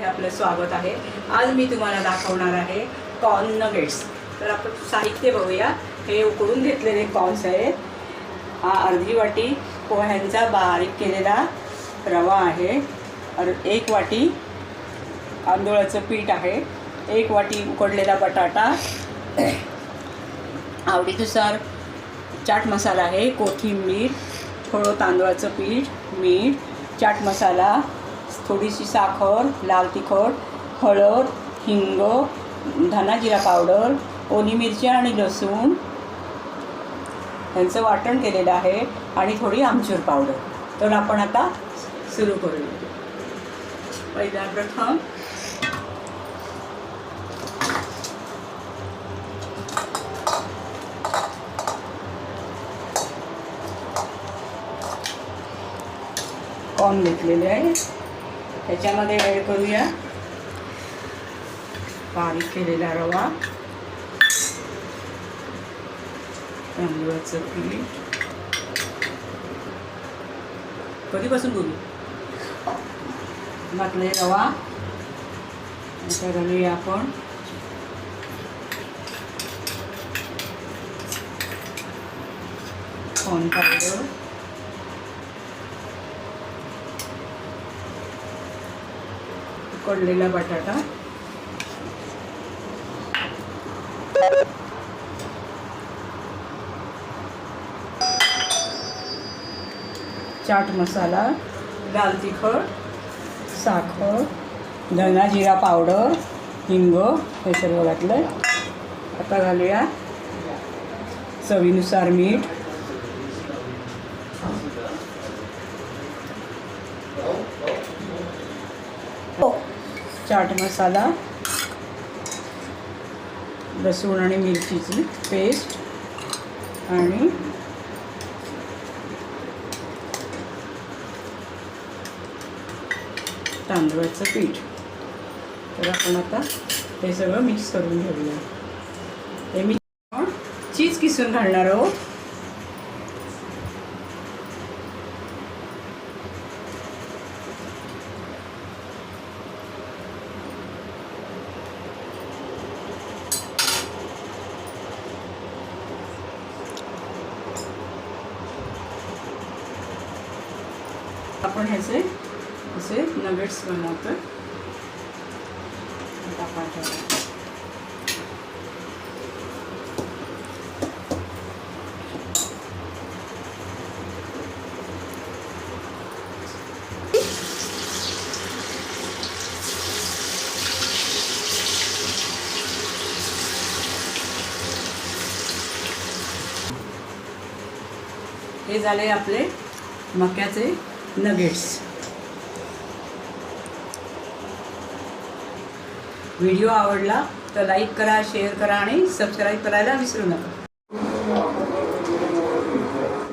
आपलं स्वागत आहे। आज मी तुम्हाला दाखवणार आहे कॉर्न नगेट्स। तर आपण साहित्य बघूया। हे उकडून घेतलेले कॉर्न्स आहेत। हा अर्धी वाटी पोह्यांचा बारीक केलेला रवा आहे, 1 वाटी तांदूळाचं पीठ आहे, 1 वाटी उकडलेला बटाटा, आवडीनुसार चाट मसाला आहे, कोथिंबीर, थोडं तांदूळाचं पीठ, मीठ, चाट मसाला, थोडीशी साखर, लाल तिखट, हळद, हिंग, धना जिरा पावडर, ओली मिरची आणि लसूण यांचं वाटण केलेलं आहे आणि थोडी आमचूर पावडर। तर आपण आता सुरू करूया। पहिला प्रथम कॉर्न घेतलेले आहे, त्याच्यामध्ये ॲड करूया बारीक केलेला रवा, तांदूळाचं पीठ, कधीपासून बोलू घातले रवा, आता घालूया आपण कॉर्न पावडर, उकडलेला बटाटा, चाट मसाला, लाल तिखट, साखर, धना जिरा पावडर, हिंग हे सर्व घातलं। आता घालूया चवीनुसार मीठ, चाट मसाला, लसूण आणि मिरचीची पेस्ट आणि तांदूळाचं पीठ। तर आपण आता हे सगळं मिक्स करून घेऊया। हे मी चीज किसून घालणार आहोत। आपण ह्याचे असे नगेट्स बनवतो। हे झाले आपले मक्याचे नगेट्स। व्हिडिओ आवडला तर लाईक करा, शेअर करा आणि सबस्क्राईब करायला विसरू नका।